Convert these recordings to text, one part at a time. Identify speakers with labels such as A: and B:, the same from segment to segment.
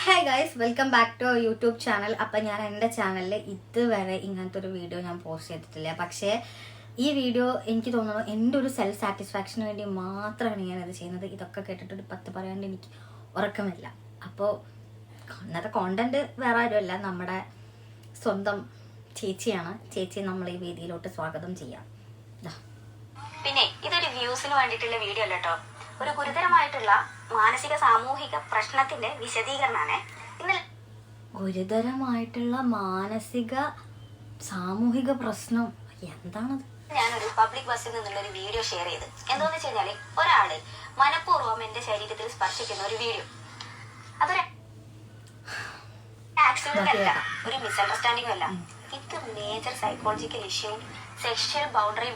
A: Hi guys, welcome back to YouTube channel. അപ്പം ഞാൻ എൻ്റെ ചാനലിൽ ഇതുവരെ ഇങ്ങനത്തെ ഒരു വീഡിയോ ഞാൻ പോസ്റ്റ് ചെയ്തിട്ടില്ല. പക്ഷേ ഈ വീഡിയോ എനിക്ക് തോന്നുന്നു എൻ്റെ ഒരു സെൽഫ് സാറ്റിസ്ഫാക്ഷന് വേണ്ടി മാത്രമാണ് ഞാനത് ചെയ്യുന്നത്. ഇതൊക്കെ കേട്ടിട്ടൊരു 10 പറയാണ്ട് എനിക്ക് ഉറക്കമില്ല. അപ്പോൾ ഇന്നത്തെ കോണ്ടന്റ് വേറെ ആരുമല്ല, നമ്മുടെ സ്വന്തം ചേച്ചിയാണ്. ചേച്ചി നമ്മൾ ഈ വേദിയിലോട്ട് സ്വാഗതം ചെയ്യാം.
B: പിന്നെ ഇതൊരു വ്യൂസിന് വേണ്ടിയിട്ടുള്ള വീഡിയോ അല്ല കേട്ടോ, ഒരു ഗുരുതരമായിട്ടുള്ള മാനസിക സാമൂഹിക പ്രശ്നത്തിന്റെ വിശദീകരണമാണ്.
A: ഗുരുതരമായിട്ടുള്ള മാനസിക സാമൂഹിക പ്രശ്നം എന്താണത്?
B: ഞാനൊരു പബ്ലിക് ബസ്സിൽ നിന്നുള്ള ഒരു വീഡിയോ ഷെയർ ചെയ്ത്. എന്താന്ന് വെച്ച് കഴിഞ്ഞാല്, ഒരാള് മനഃപൂർവ്വം എന്റെ ശരീരത്തിൽ സ്പർശിക്കുന്ന ഒരു വീഡിയോ. അതൊരു ആക്സിഡന്റ് അല്ല, ഒരു മിസ്അണ്ടർസ്റ്റാൻഡിംഗ് അല്ല. ഇത് major psychological issue, sexual boundary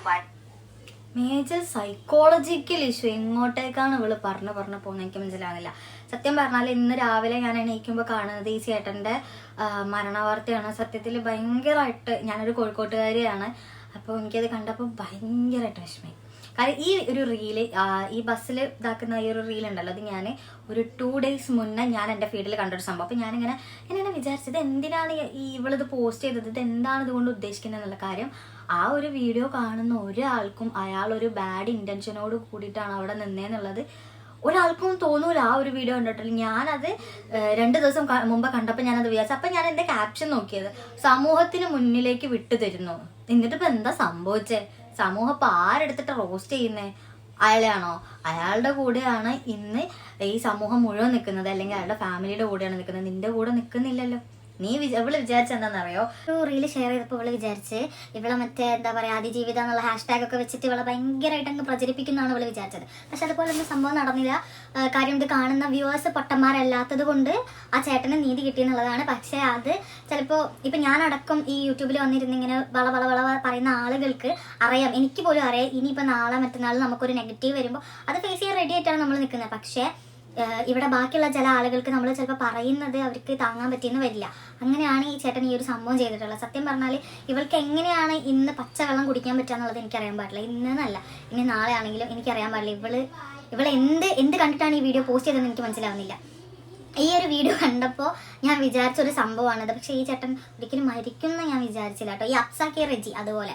A: major psychological issue. എങ്ങോട്ടേക്കാണ് ഇവള് പറഞ്ഞു പോകുന്നത് എനിക്ക് മനസ്സിലാവില്ല. സത്യം പറഞ്ഞാൽ ഇന്ന് രാവിലെ ഞാൻ എണീക്കുമ്പോൾ കാണുന്നത് ഈ ചേട്ടൻ്റെ മരണവാർത്തയാണ്. സത്യത്തിൽ ഭയങ്കരമായിട്ട്, ഞാനൊരു കോഴിക്കോട്ടുകാരിയാണ്, അപ്പോൾ എനിക്കത് കണ്ടപ്പോൾ ഭയങ്കരമായിട്ട് വിഷമമായി. കാരണം ഈ ഒരു റീല്, ഈ ബസ്സിൽ ഇതാക്കുന്ന ഈ ഒരു റീലുണ്ടല്ലോ, അത് ഞാൻ ഒരു 2 days മുന്നേ ഞാൻ എൻ്റെ ഫീഡിൽ കണ്ടൊരു സംഭവം. അപ്പോൾ ഞാനിങ്ങനെ വിചാരിച്ചത് എന്തിനാണ് ഇവളിത് പോസ്റ്റ് ചെയ്തത്, ഇത് എന്താണ് ഇതുകൊണ്ട് ഉദ്ദേശിക്കുന്നത് എന്നുള്ള കാര്യം. ആ ഒരു വീഡിയോ കാണുന്ന ഒരാൾക്കും അയാൾ ഒരു ബാഡ് ഇൻറ്റൻഷനോട് കൂടിയിട്ടാണ് അവിടെ നിന്നേന്നുള്ളത് ഒരാൾക്കും തോന്നൂല. ആ ഒരു വീഡിയോ കണ്ടിട്ടില്ല. ഞാനത് 2 ദിവസം മുമ്പ് കണ്ടപ്പോൾ ഞാനത് വിചാരിച്ചു. അപ്പം ഞാൻ എൻ്റെ ക്യാപ്ഷൻ നോക്കിയത്, സമൂഹത്തിന് മുന്നിലേക്ക് വിട്ടു തരുന്നു. എന്നിട്ടിപ്പോൾ എന്താ സംഭവിച്ചേ? സമൂഹം ഇപ്പം ആരെടുത്തിട്ട് റോസ്റ്റ് ചെയ്യുന്നേ? അയാളെയാണോ? അയാളുടെ കൂടെയാണ് ഇന്ന് ഈ സമൂഹം മുഴുവൻ നിൽക്കുന്നത്, അല്ലെങ്കിൽ അയാളുടെ ഫാമിലിയുടെ കൂടെയാണ് നിൽക്കുന്നത്. നിന്റെ കൂടെ നിൽക്കുന്നില്ലല്ലോ. ഇവള് വിചാരിച്ച എന്താണെന്നറിയോ, ഒരു റീല് ഷെയർ ചെയ്തപ്പോൾ ഇവള് വിചാരിച്ച് ഇവളെ മറ്റേ എന്താ പറയുക, അതിജീവിതം എന്നുള്ള #ഒക്കെ വെച്ചിട്ട് ഇവളെ ഭയങ്കരമായിട്ട് അങ്ങ് പ്രചരിപ്പിക്കുന്നതാണ് ഇവള് വിചാരിച്ചത്. പക്ഷെ അതുപോലെ ഒന്നും സംഭവം നടന്നില്ല. കാര്യം ഇത് കാണുന്ന വ്യൂവേഴ്സ് പൊട്ടന്മാരല്ലാത്തത് കൊണ്ട് ആ ചേട്ടന് നീതി കിട്ടിയെന്നുള്ളതാണ്. പക്ഷെ അത് ചിലപ്പോൾ ഇപ്പം ഞാനടക്കം ഈ യൂട്യൂബിൽ വന്നിരുന്നിങ്ങനെ വള പറയുന്ന ആളുകൾക്ക് അറിയാം, എനിക്ക് പോലും അറിയാം, ഇനിയിപ്പോൾ നാളെ മറ്റന്നാൾ നമുക്കൊരു നെഗറ്റീവ് വരുമ്പോൾ അത് ഫേസ് ചെയ്യാൻ റെഡി ആയിട്ടാണ് നമ്മൾ നിൽക്കുന്നത്. പക്ഷേ ഇവിടെ ബാക്കിയുള്ള ചില ആളുകൾക്ക് നമ്മൾ ചിലപ്പോൾ പറയുന്നത് അവർക്ക് താങ്ങാൻ പറ്റിയെന്ന് വരില്ല. അങ്ങനെയാണ് ഈ ചേട്ടൻ ഈ ഒരു സംഭവം ചെയ്തിട്ടുള്ളത്. സത്യം പറഞ്ഞാൽ ഇവൾക്ക് എങ്ങനെയാണ് ഇന്ന് പച്ചവെള്ളം കുടിക്കാൻ പറ്റുക എന്നുള്ളത് എനിക്കറിയാൻ പാടില്ല. ഇന്നല്ല, ഇനി നാളെ ആണെങ്കിലും എനിക്കറിയാൻ പാടില്ല. ഇവൾ എന്ത് കണ്ടിട്ടാണ് ഈ വീഡിയോ പോസ്റ്റ് ചെയ്തതെന്ന് എനിക്ക് മനസ്സിലാവുന്നില്ല. ഈ ഒരു വീഡിയോ കണ്ടപ്പോൾ ഞാൻ വിചാരിച്ചൊരു സംഭവമാണത്. പക്ഷേ ഈ ചേട്ടൻ ഒരിക്കലും മരിക്കുമെന്ന് ഞാൻ വിചാരിച്ചില്ല കേട്ടോ. ഈ അപ്സാക്കി റെജി അതുപോലെ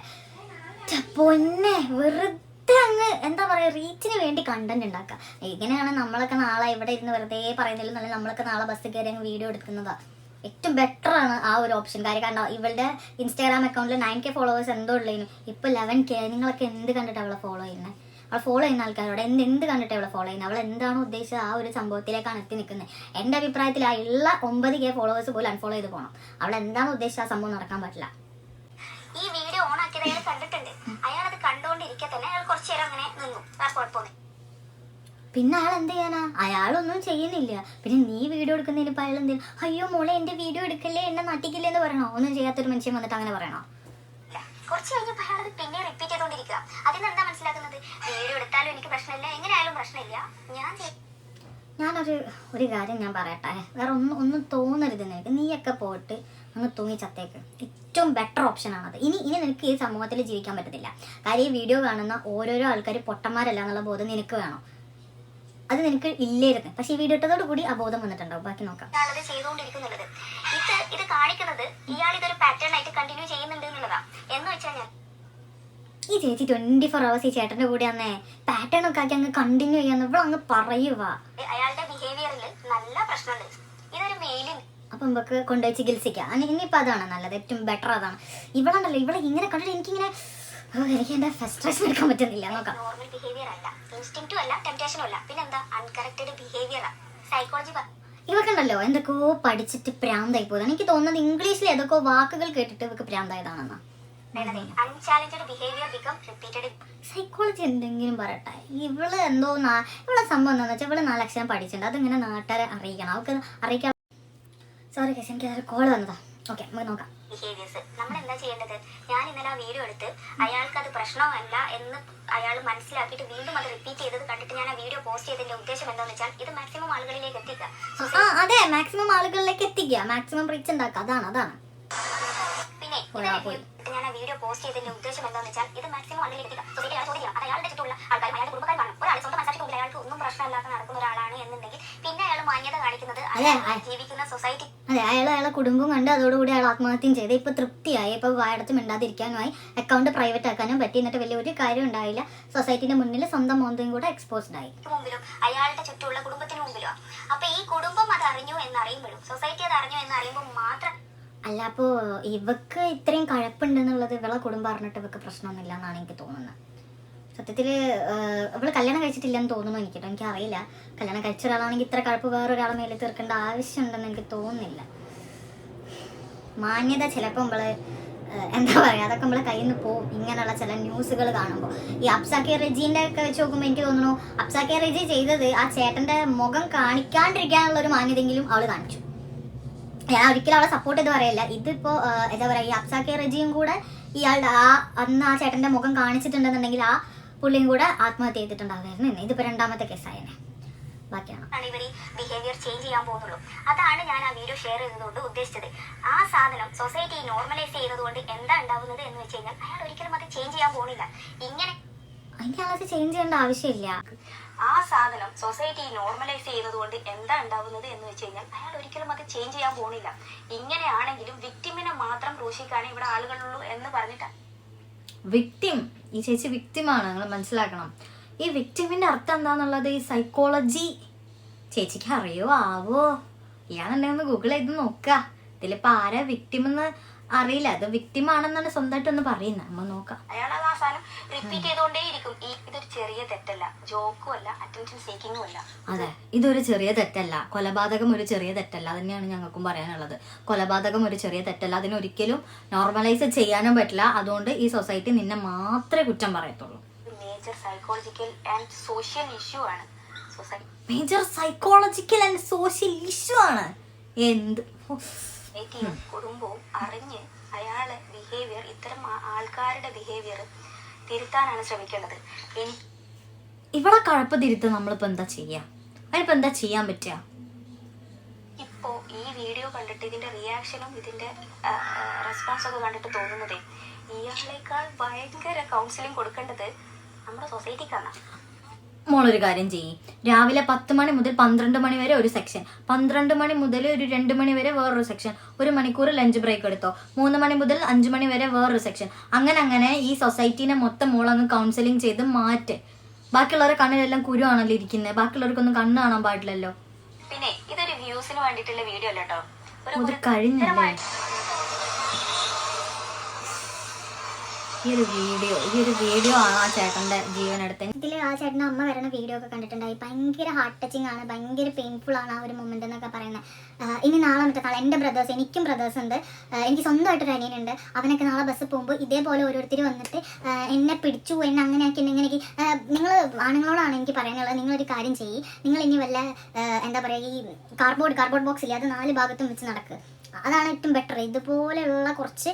A: പൊന്നെ വെറുതെ അങ്ങ് എന്താ പറയുക, റീച്ചിന് വേണ്ടി കണ്ടന്റ് ഉണ്ടാക്കുക. ഇങ്ങനെയാണ് നമ്മളൊക്കെ നാളെ ഇവിടെ ഇരുന്ന് വെറുതെ പറയുന്നില്ല, നല്ല നമ്മളൊക്കെ നാളെ ബസ്സിൽ കയറി അങ്ങ് വീഡിയോ എടുക്കുന്നതാണ് ഏറ്റവും ബെറ്റർ ആണ് ആ ഒരു ഓപ്ഷൻ. കാര്യം കണ്ടോ, ഇവളുടെ ഇൻസ്റ്റാഗ്രാം അക്കൗണ്ടിൽ 9K ഫോളോവേഴ്സ് എന്തോ ഉള്ളതിനും ഇപ്പോൾ 11K. നിങ്ങളൊക്കെ എന്ത് കണ്ടിട്ട് അവളെ ഫോളോ ചെയ്യുന്നത്? അവൾ ഫോളോ ചെയ്യുന്ന ആൾക്കാരോട് എന്ത് കണ്ടിട്ട് അവളെ ഫോളോ ചെയ്യുന്നത്? അവൾ എന്താണോ ഉദ്ദേശിച്ചത് ആ ഒരു സംഭവത്തിലേക്കാണ് എത്തി നിൽക്കുന്നത്. എൻ്റെ അഭിപ്രായത്തിൽ ആ ഉള്ള 9K ഫോളോവേഴ്സ് പോലും അൺഫോളോ ചെയ്ത് പോകണം. അവൾ എന്താണോ ഉദ്ദേശിച്ചത് ആ സംഭവം നടക്കാൻ പറ്റില്ല.
B: ഈ വീഡിയോ ഓൺ ആക്കിയത് അയാൾ കണ്ടിട്ടുണ്ട്. അയാൾ അത് കണ്ടുകൊണ്ടിരിക്കെ തന്നെ അയാൾ കുറച്ചു നേരം അങ്ങനെ നിന്നു. കുഴപ്പമൊന്നും.
A: പിന്നെ അയാൾ എന്ത് ചെയ്യാനാ? അയാളൊന്നും ചെയ്യുന്നില്ല. പിന്നെ നീ വീഡിയോ എടുക്കുന്നതിന് ഇപ്പം അയാൾ എന്തെങ്കിലും, അയ്യോ മോളെ എൻ്റെ വീഡിയോ എടുക്കല്ലേ, എന്നെ നട്ടിക്കില്ലേ എന്ന് പറയണോ? ഒന്നും ചെയ്യാത്തൊരു മനുഷ്യൻ വന്നിട്ട് അങ്ങനെ പറയണോ?
B: കുറച്ച് കഴിഞ്ഞപ്പോൾ അയാൾ അത് പിന്നെ റിപ്പീറ്റ് ചെയ്തോണ്ടിരിക്കുക. അതിന് എന്താ മനസ്സിലാക്കുന്നത്? വീഡിയോ എടുത്താലും എനിക്ക് പ്രശ്നമില്ല, എങ്ങനെയായാലും പ്രശ്നമില്ല.
A: ഞാനൊരു കാര്യം ഞാൻ പറയട്ടെ, വേറെ ഒന്നും തോന്നരുത് നിനക്ക്. നീയൊക്കെ പോയിട്ട് അങ്ങ് തൂങ്ങി ചത്തേക്ക്. ഏറ്റവും ബെറ്റർ ഓപ്ഷനാണത്. ഇനി നിനക്ക് ഈ സമൂഹത്തിൽ ജീവിക്കാൻ പറ്റത്തില്ല. കാര്യം ഈ വീഡിയോ കാണുന്ന ഓരോരോ ആൾക്കാർ പൊട്ടന്മാരല്ല എന്നുള്ള ബോധം നിനക്ക് വേണം. അത് നിനക്ക് ഇല്ലായിരുന്നു. പക്ഷെ ഈ വീഡിയോ ഇട്ടതോട് കൂടി ആ ബോധം വന്നിട്ടുണ്ടാവും. ബാക്കി നോക്കാം.
B: ചെയ്തുകൊണ്ടിരിക്കുന്നുള്ളത് ഇത് കാണിക്കുന്നത് ഇയാൾ ഇതൊരു പാറ്റേൺ ആയിട്ട് കണ്ടിന്യൂ ചെയ്യുന്നുണ്ട് എന്നുള്ളതാ. എന്ന് വെച്ചാൽ
A: ഈ ചേച്ചി 24 hours ഈ ചേട്ടന്റെ കൂടെ അന്നേ പാറ്റേൺ ഒക്കെ ആക്കി അങ്ങ് കണ്ടിന്യൂ ചെയ്യാന്ന് ഇവിടെ അങ്ങ് പറയുക.
B: അയാളുടെ ബിഹേവിയറിൽ നല്ല പ്രശ്നമുണ്ട്. ഇതൊരു മെയിലിൻ.
A: അപ്പൊ നമുക്ക് കൊണ്ടുപോയി ചികിത്സിക്കാം. ഇനിയിപ്പോൾ അതാണ് നല്ലത്, ഏറ്റവും ബെറ്റർ അതാണ്. ഇവിടെ ഇങ്ങനെ കണ്ടിട്ട് എനിക്കിങ്ങനെ എനിക്ക് എന്റെ ഫ്രസ്ട്രേഷൻ എടുക്കാൻ പറ്റുന്നില്ല. നോക്കാം.
B: നോർമൽ ബിഹേവിയർ അല്ല, ഇൻസ്റ്റിങ്ക്റ്റും അല്ല, ടെംപ്റ്റേഷനും അല്ല, പിന്നെന്താ അൺകറക്റ്റഡ് ബിഹേവിയർ. സൈക്കോളജി
A: ഇവക്കുണ്ടല്ലോ എന്തൊക്കെയോ പഠിച്ചിട്ട് പ്രാന്തായി പോയതാണ്. എനിക്ക് തോന്നുന്നത് ഇംഗ്ലീഷിൽ ഏതൊക്കെയോ വാക്കുകൾ കേട്ടിട്ട് ഇവക്ക് പ്രാന്തായതാണെന്നാ. സൈക്കോളജി എന്തെങ്കിലും പറയട്ടെ. ഇവള് ഇവളെ സംഭവം എന്താണെന്ന് വെച്ചാൽ ഇവള് 4 അക്ഷരം പഠിച്ചിട്ടുണ്ട്. അതിങ്ങനെ നാട്ടുകാരെ അറിയിക്കണം. അവർക്ക് അറിയിക്കാൻ. സോറി കേസ്, എനിക്ക് അതൊരു കോൾ വന്നതാ. ഓക്കെ, നമുക്ക് നോക്കാം.
B: ബിഹേവിയേഴ്സ് നമ്മൾ എന്താ ചെയ്യേണ്ടത്? ഞാൻ ഇന്നലെ ആ വീഡിയോ എടുത്ത് അയാൾക്ക് അത് പ്രശ്നമല്ല എന്ന് അയാൾ മനസ്സിലാക്കിയിട്ട് വീണ്ടും അത് റിപ്പീറ്റ് ചെയ്തത് കണ്ടിട്ട് ഞാൻ ആ വീഡിയോ പോസ്റ്റ് ചെയ്തതിന്റെ ഉദ്ദേശം എന്താണെന്ന് വെച്ചാൽ ഇത് മാക്സിമം ആളുകളിലേക്ക് എത്തിക്കുക.
A: അതെ, മാക്സിമം ആളുകളിലേക്ക് എത്തിക്കുക, മാക്സിമം റീച്ച് ഉണ്ടാക്കുക. അതാണ്.
B: പിന്നെ ഞാൻ ആ വീഡിയോ പോസ്റ്റ് ചെയ്തതിന്റെ ഉദ്ദേശം എന്താണെന്ന് വെച്ചാൽ ഇത് മാക്സിമം ആളുകളിലേക്ക് സൊസൈറ്റി അയാൾ ചോദിക്കണം. അത് അയാളുടെ ചുറ്റുമുള്ള ആൾക്കാരും അയാളുടെ കുടുംബക്കാർ കാണും. ഒരാൾ സ്വന്തം മനസ്സിലാക്കി അയാൾക്ക് ഒന്നും പ്രശ്നമില്ലാതെ നടക്കുന്ന ഒരാളാണ് എന്നുണ്ടെങ്കിൽ പിന്നെ അയാൾ മാന്യത കാണിക്കുന്നത് ജീവിക്കുന്ന സൊസൈറ്റി.
A: അതെ, അയാളെ കുടുംബം കണ്ട് അതോടുകൂടി അയാൾ ആത്മഹത്യം ചെയ്ത് ഇപ്പൊ തൃപ്തിയായി. ഇപ്പൊ വായടത്ത് മിണ്ടാതിരിക്കാനുമായി, അക്കൗണ്ട് പ്രൈവറ്റ് ആക്കാനും പറ്റി. എന്നിട്ട് വലിയൊരു കാര്യം ഉണ്ടായില്ല. സൊസൈറ്റിന്റെ മുന്നിൽ സ്വന്തം മോന്തയും കൂടെ എക്സ്പോസ്ഡ് ആയി.
B: മുമ്പിലും അയാളുടെ ചുറ്റുമുള്ള കുടുംബത്തിന് മുമ്പിലും. അപ്പൊ ഈ കുടുംബം അത് അറിഞ്ഞു എന്നറിയുമ്പോഴും സൊസൈറ്റി അത് അറിഞ്ഞു എന്നറിയുമ്പോൾ മാത്രം
A: അല്ല, അപ്പോ ഇവക്ക് ഇത്രയും കഴപ്പുണ്ടെന്നുള്ളത് ഇവളെ കുടുംബം അറിഞ്ഞിട്ട് ഇവക്ക് പ്രശ്നമൊന്നുമില്ല എന്നാണ് എനിക്ക് തോന്നുന്നത്. സത്യത്തില് ഇവള് കല്യാണം കഴിച്ചിട്ടില്ലെന്ന് തോന്നുന്നു എനിക്കിട്ടോ, എനിക്കറിയില്ല. കല്യാണം കഴിച്ച ഒരാളാണെങ്കിൽ ഇത്ര കഴപ്പ് വേറൊരാളെ മേലെ തീർക്കേണ്ട ആവശ്യമുണ്ടെന്ന് എനിക്ക് തോന്നുന്നില്ല. മാന്യത ചിലപ്പോൾ നമ്മള് എന്താ പറയാ, അതൊക്കെ നമ്മളെ കയ്യിൽ നിന്ന് പോവും ഇങ്ങനെയുള്ള ചില ന്യൂസുകൾ കാണുമ്പോൾ. ഈ അപ്സാക്കെ റെജീന്റെ ഒക്കെ വെച്ച് നോക്കുമ്പോൾ എനിക്ക് തോന്നുന്നു അപ്സാക്കെ റെജി ചെയ്തത് ആ ചേട്ടന്റെ മുഖം കാണിക്കാണ്ടിരിക്കാനുള്ള ഒരു മാന്യതെങ്കിലും അവള് കാണിച്ചു. ഞാൻ ഒരിക്കലും അവളെ സപ്പോർട്ട് ചെയ്ത് പറയല്ല. ഇതിപ്പോ എന്താ പറയാ, ഈ അപ്സാക്കെ റെജിയും കൂടെ ഇയാളുടെ അന്ന് ആ ചേട്ടന്റെ മുഖം കാണിച്ചിട്ടുണ്ടെന്നുണ്ടെങ്കിൽ ആ പുള്ളിയും കൂടെ ആത്മഹത്യ ചെയ്തിട്ടുണ്ടാകുമായിരുന്നു. ഇതിപ്പോ രണ്ടാമത്തെ കേസായനെ. ബാക്കിയാണ്
B: ഇവർ ബിഹേവിയർ ചേഞ്ച് ചെയ്യാൻ പോകുന്നുള്ളൂ. അതാണ് ഞാൻ ആ വീഡിയോ ഷെയർ ചെയ്തതുകൊണ്ട് ഉദ്ദേശിച്ചത്. ആ സാധനം സൊസൈറ്റി നോർമലൈസ് ചെയ്യുന്നത് കൊണ്ട് എന്താ ഉണ്ടാവുന്നത് എന്ന് വെച്ച് കഴിഞ്ഞാൽ അയാൾ ഒരിക്കലും അത് ചേഞ്ച് ചെയ്യാൻ പോകുന്നില്ല. ഇങ്ങനെ
A: അതിനകത്ത് ചേഞ്ച് ചെയ്യേണ്ട ആവശ്യമില്ല.
B: ആ സാധനം സൊസൈറ്റി നോർമലൈസ് ചെയ്യുന്നത് കൊണ്ട് എന്താ ഉണ്ടാവുന്നത് എന്ന് വെച്ച് കഴിഞ്ഞാൽ അയാൾ ഒരിക്കലും അത് ചേഞ്ച് ചെയ്യാൻ പോകുന്നില്ല. ഇങ്ങനെയാണെങ്കിലും വിക്ടിമിനെ മാത്രം ക്രൂശിക്കാനേ ഇവിടെ ആളുകളുള്ളൂ എന്ന് പറഞ്ഞിട്ടാണ്.
A: വിക്ടിം, ഈ ചേച്ചി വിക്ടിമാണ്, നിങ്ങൾ മനസ്സിലാക്കണം. ഈ വിക്ടിമിന്റെ അർത്ഥം എന്താന്നുള്ളത് ഈ സൈക്കോളജി ചേച്ചിക്ക് അറിയോ ആവോ? ഇയാളുണ്ടെന്ന് ഗൂഗിൾ ചെയ്ത് നോക്കുക. ഇതിലിപ്പോ ആരാ വിക്ടിം എന്ന് അറിയില്ല. അത് വിക്ടിം ആണെന്നാണ് സ്വന്തമായിട്ടൊന്ന് പറയുന്നത്. നമ്മൾ നോക്കാം.
B: അയാൾ ആ സാധനം റിപ്പീറ്റ് ചെയ്തുകൊണ്ടേയിരിക്കും. ഇതൊരു ചെറിയ തെറ്റല്ല, ജോക്കും അല്ല, അറ്റൻഷൻ സീക്കിങ്ങും അല്ല.
A: അതെ, ഇതൊരു ചെറിയ തെറ്റല്ല. കൊലപാതകം ഒരു ചെറിയ തെറ്റല്ല. തന്നെയാണ് ഞങ്ങൾക്കും പറയാനുള്ളത്. കൊലപാതകം ഒരു ചെറിയ തെറ്റല്ല. അതിനൊരിക്കലും നോർമലൈസ് ചെയ്യാനും പറ്റില്ല. അതുകൊണ്ട് ഈ സൊസൈറ്റി നിന്നെ മാത്രമേ കുറ്റം പറയത്തുള്ളൂ.
B: Major psychological and social issue ആണ്.
A: Major psychological and social issue ആണ്. എന്ത്
B: കുടുംബവും അറിഞ്ഞ് അയാളെ ബിഹേവിയർ, ഇത്തരം ആൾക്കാരുടെ ബിഹേവിയർ തിരുത്താനാണ് ശ്രമിക്കേണ്ടത്.
A: ഇവിടെ കഴപ്പ് തിരുത്താൻ നമ്മളിപ്പോ എന്താ ചെയ്യാ? അതിനിപ്പോ എന്താ ചെയ്യാൻ പറ്റുക?
B: ഇപ്പോ ഈ വീഡിയോ കണ്ടിട്ട് ഇതിന്റെ റിയാക്ഷനും ഇതിന്റെ റെസ്പോൺസ് ഒക്കെ കണ്ടിട്ട് തോന്നുന്നതേ ഇയാളേക്കാൾ ഭയങ്കര കൗൺസിലിംഗ് കൊടുക്കേണ്ടത് നമ്മുടെ സൊസൈറ്റിക്കാണ്.
A: മോളൊരു കാര്യം ചെയ്യും, രാവിലെ 10 മണി മുതൽ 12 മണി വരെ ഒരു സെക്ഷൻ, 12 മണി മുതൽ ഒരു 2 മണി വരെ വേറൊരു സെക്ഷൻ, 1 മണിക്കൂർ ലഞ്ച് ബ്രേക്ക് എടുത്തോ, 3 മണി മുതൽ 5 മണി വരെ വേറൊരു സെക്ഷൻ. അങ്ങനെ ഈ സൊസൈറ്റീനെ മൊത്തം മോളങ്ങ് കൗൺസിലിംഗ് ചെയ്ത് മാറ്റ്. ബാക്കിയുള്ളവരെ കണ്ണിലെല്ലാം കുരുവാണല്ലോ ഇരിക്കുന്നത്. ബാക്കിയുള്ളവർക്കൊന്നും കണ്ണ് കാണാൻ പാടില്ലല്ലോ.
B: പിന്നെ ഇതൊരു വ്യൂസിന് വേണ്ടിയിട്ടുള്ള വീഡിയോ അല്ല കേട്ടോ.
A: ഒരു കഴിഞ്ഞല്ലേ ഈ ഒരു വീഡിയോ ആണ് ആ ചേട്ടന്റെ ജീവൻ എടുത്തത്. ഇതിൽ ആ ചേട്ടൻ്റെ അമ്മ വരുന്ന വീഡിയോ ഒക്കെ കണ്ടിട്ടുണ്ടായി. ഭയങ്കര ഹാർട്ട് ടച്ചിങ് ആണ്, ഭയങ്കര പെയിൻഫുൾ ആണ് ആ ഒരു മൊമെന്റ് എന്നൊക്കെ പറയുന്നത്. ഇനി നാളെ മറ്റന്നാൾ എൻ്റെ ബ്രദേഴ്സ്, എനിക്കും ബ്രദേഴ്സ് ഉണ്ട്, എനിക്ക് സ്വന്തമായിട്ടൊരു അനിയനുണ്ട്. അവനൊക്കെ നാളെ ബസ്സിൽ പോകുമ്പോൾ ഇതേപോലെ ഓരോരുത്തർ വന്നിട്ട് എന്നെ പിടിച്ചു, എന്നെ അങ്ങനെയാക്കി, ഇങ്ങനെയാക്കി. നിങ്ങൾ ആണുങ്ങളോടാണ് എനിക്ക് പറയാനുള്ളത്, നിങ്ങളൊരു കാര്യം ചെയ്യ്. നിങ്ങൾ ഇനി വല്ല എന്താ പറയുക, ഈ കാർഡ്ബോർഡ് ബോക്സ് ഇല്ലേ, അത് 4 ഭാഗത്തും വെച്ച് നടക്കുക. അതാണ് ഏറ്റവും ബെറ്റർ. ഇതുപോലെയുള്ള കുറച്ച്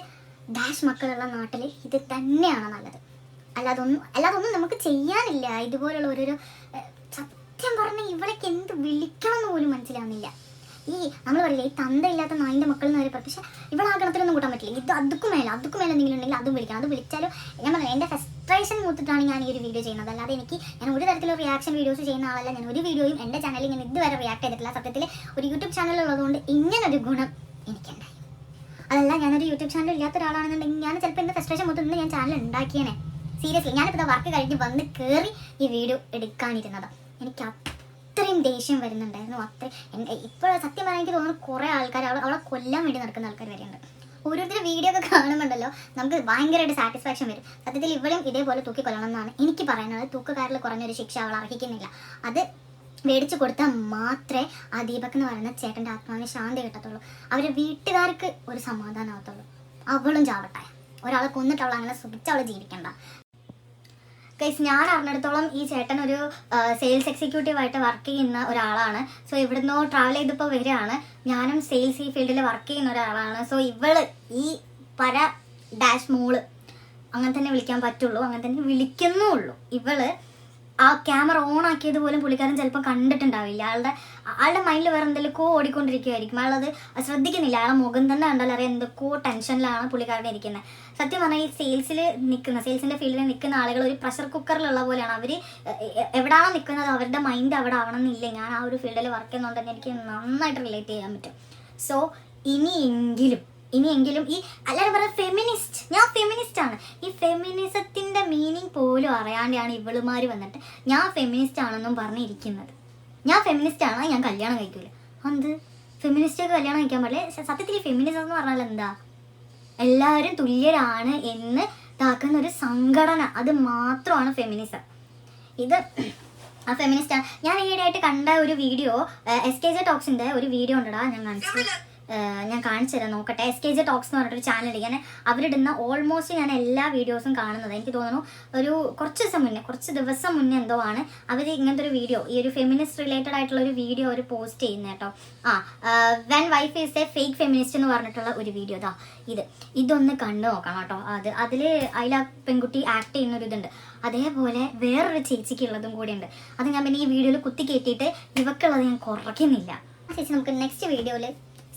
A: ഡാഷ് മക്കളുള്ള നാട്ടിൽ ഇത് തന്നെയാണ് നല്ലത്. അല്ലാതൊന്നും നമുക്ക് ചെയ്യാനില്ല. ഇതുപോലുള്ള ഓരോരോ സത്യം പറഞ്ഞാൽ ഇവളേക്ക് എന്ത് വിളിക്കണം എന്ന് പോലും മനസ്സിലാവുന്നില്ല. ഈ നമ്മൾ പറയില്ലേ, ഈ തന്തയില്ലാത്ത നായിൻ്റെ മക്കൾ എന്ന് പറയും. പക്ഷെ ഇവളെ ആ ഗണത്തിലൊന്നും കൂട്ടാൻ പറ്റില്ല. ഇത് അതുക്കും മേലെ എന്തെങ്കിലും ഉണ്ടെങ്കിൽ അതും വിളിക്കണം. അത് വിളിച്ചാലും ഞാൻ പറഞ്ഞു, എൻ്റെ ഫ്രസ്ട്രേഷൻ മൂത്തിട്ടാണ് ഞാൻ ഈ ഒരു വീഡിയോ ചെയ്യുന്നത്. അല്ലാതെ ഞാൻ ഒരു തരത്തിലുള്ള റിയാക്ഷൻ വീഡിയോസ് ചെയ്യുന്ന ആളല്ല. ഞാൻ ഒരു വീഡിയോയും എൻ്റെ ചാനലിൽ ഞാൻ ഇതുവരെ റിയാക്ട് ചെയ്തിട്ടില്ല. സത്യത്തിൽ ഒരു യൂട്യൂബ് ചാനൽ ഉള്ളതുകൊണ്ട് ഇങ്ങനൊരു ഗുണം എനിക്കുണ്ടായി. അതല്ല, ഞാനൊരു യൂട്യൂബ് ചാനൽ ഇല്ലാത്ത ഒരാളാണെന്നുണ്ടെങ്കിൽ ഞാൻ ചിലപ്പോൾ എൻ്റെ ഫ്രസ്ട്രേഷൻ മൊത്തം ഞാൻ ചാനൽ ഉണ്ടാക്കിയേനെ. സീരിയസ്ലി, ഞാനിപ്പോൾ വർക്ക് കഴിഞ്ഞ് വന്ന് കയറി ഈ വീഡിയോ എടുക്കാനിരുന്നതാണ്. എനിക്ക് അത്രയും ദേഷ്യം വരുന്നുണ്ടായിരുന്നു. ഇപ്പോൾ സത്യം പറയാൻ എനിക്ക് തോന്നുന്നു കുറേ ആൾക്കാർ അവളെ കൊല്ലാൻ വേണ്ടി നടക്കുന്ന ആൾക്കാർ വരെയുണ്ട്. ഓരോരുത്തർ വീഡിയോ ഒക്കെ കാണുമ്പോണ്ടല്ലോ നമുക്ക് ഭയങ്കരമായിട്ട് സാറ്റിസ്ഫാക്ഷൻ വരും. സത്യത്തിൽ ഇവളും ഇതേപോലെ തൂക്കിക്കൊല്ലണം എന്നാണ് എനിക്ക് പറയാനുള്ളത്. തൂക്കുകാരിൽ കുറഞ്ഞൊരു ശിക്ഷ അവൾ അർഹിക്കുന്നില്ല. അത് മേടിച്ചു കൊടുത്താൽ മാത്രമേ ആ ദീപക് എന്ന് പറയുന്ന ചേട്ടൻ്റെ ആത്മാവിന് ശാന്തി കിട്ടത്തുള്ളൂ. അവരുടെ വീട്ടുകാർക്ക് ഒരു സമാധാനം ആവത്തുള്ളൂ. അവളും ചാവട്ടെ. ഒരാളെ കൊന്നിട്ട് അവൾ അങ്ങനെ സുഖിച്ച് അവൾ ജീവിക്കണ്ട. ഗൈസ്, ഞാൻ അറിഞ്ഞിടത്തോളം ഈ ചേട്ടൻ ഒരു സെയിൽസ് എക്സിക്യൂട്ടീവായിട്ട് വർക്ക് ചെയ്യുന്ന ഒരാളാണ്. സോ ഇവിടുന്ന് ട്രാവൽ ചെയ്തിപ്പോൾ വരികയാണ്. ഞാനും സെയിൽസ് ഈ ഫീൽഡിൽ വർക്ക് ചെയ്യുന്ന ഒരാളാണ്. സോ ഇവള് ഈ ഡാഷ് മോള് അങ്ങനെ തന്നെ വിളിക്കാൻ പറ്റുള്ളൂ, അങ്ങനെ തന്നെ വിളിക്കുന്നുള്ളൂ. ഇവള് ആ ക്യാമറ ഓൺ ആക്കിയത് പോലും പുള്ളിക്കാരൻ ചിലപ്പോൾ കണ്ടിട്ടുണ്ടാവില്ല. ആളുടെ മൈൻഡിൽ വേറെ എന്തെങ്കിലുമോ ഓടിക്കൊണ്ടിരിക്കുമായിരിക്കും. അയാളത് ശ്രദ്ധിക്കുന്നില്ല. അയാളെ മുഖം തന്നെ കണ്ടാൽ അറിയാം എന്തൊക്കെയോ ടെൻഷനിലാണ് പുള്ളിക്കാരൻ ഇരിക്കുന്നത്. സത്യം പറഞ്ഞാൽ ഈ സെയിൽസിൻ്റെ ഫീൽഡിൽ നിൽക്കുന്ന ആളുകൾ ഒരു പ്രഷർ കുക്കറിലുള്ള പോലെയാണ്. അവർ എവിടെയാണോ നിൽക്കുന്നത് അവരുടെ മൈൻഡ് അവിടെ ആവണമെന്നില്ല. ഞാൻ ആ ഒരു ഫീൽഡിൽ വർക്ക് ചെയ്യുന്നതുകൊണ്ട് എനിക്ക് നന്നായിട്ട് റിലേറ്റ് ചെയ്യാൻ പറ്റും. സോ ഇനിയെങ്കിലും ഈ എല്ലാവരും പറയുക ഫെമിനിസ്റ്റ്, ഞാൻ ഫെമിനിസ്റ്റ് ആണ്. ഈ ഫെമിനിസത്തിൻ്റെ മീനിങ് പോലും അറിയാണ്ടാണ് ഇവളുമാർ വന്നിട്ട് ഞാൻ ഫെമിനിസ്റ്റ് ആണെന്നും പറഞ്ഞിരിക്കുന്നത്. ഞാൻ ഫെമിനിസ്റ്റ് ആണ്, ഞാൻ കല്യാണം കഴിക്കൂല. എന്ത് ഫെമിനിസ്റ്റൊക്കെ കല്യാണം കഴിക്കാൻ പാടില്ല? സത്യത്തിൽ ഈ ഫെമിനിസം എന്ന് പറഞ്ഞാൽ എന്താ? എല്ലാവരും തുല്യരാണ് എന്ന് ഇതാക്കുന്ന ഒരു സംഘടന, അത് മാത്രമാണ് ഫെമിനിസം. ഇത് ആ ഫെമിനിസ്റ്റാണ്. ഞാൻ ഈയിടെയായിട്ട് കണ്ട ഒരു വീഡിയോ, SKJ ടോക്സിൻ്റെ ഒരു വീഡിയോ ഉണ്ടടാ, ഞാൻ കാണിച്ചു തരാം, നോക്കട്ടെ. SKJ ടോക്സ് എന്ന് പറഞ്ഞിട്ടൊരു ചാനൽ. ഞാൻ അവരിടുന്ന ഓൾമോസ്റ്റ് ഞാൻ എല്ലാ വീഡിയോസും കാണുന്നത്. എനിക്ക് തോന്നുന്നു ഒരു കുറച്ച് ദിവസം മുന്നേ എന്തോ ആണ് അവർ ഇങ്ങനത്തെ ഒരു വീഡിയോ, ഈ ഒരു ഫെമിനിസ്റ്റ് റിലേറ്റഡ് ആയിട്ടുള്ള ഒരു വീഡിയോ അവർ പോസ്റ്റ് ചെയ്യുന്നത് കേട്ടോ. When wife is A fake feminist എന്ന് പറഞ്ഞിട്ടുള്ള ഒരു വീഡിയോ. ഇതൊന്ന് കണ്ടു നോക്കണം കേട്ടോ. അതിൽ ആ പെൺകുട്ടി ആക്ട് ചെയ്യുന്ന ഒരു ഇതുണ്ട്. അതേപോലെ വേറൊരു ചേച്ചിക്കുള്ളതും കൂടി ഉണ്ട്. അത് ഞാൻ പിന്നെ ഈ വീഡിയോയിൽ കുത്തി കയറ്റിയിട്ട് ഇവക്കുള്ളത് ഞാൻ കുറയ്ക്കുന്നില്ല. ചേച്ചി നമുക്ക് നെക്സ്റ്റ് വീഡിയോയിൽ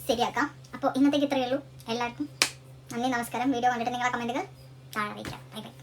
A: ശരിയാക്കാം. അപ്പോൾ ഇന്നത്തേക്ക് ഇത്രയേ ഉള്ളൂ. എല്ലാവർക്കും നന്ദി, നമസ്കാരം. വീഡിയോ കണ്ടിട്ട് നിങ്ങളുടെ കമൻറ്റുകൾ താഴെ വയ്ക്കാം. Bye bye.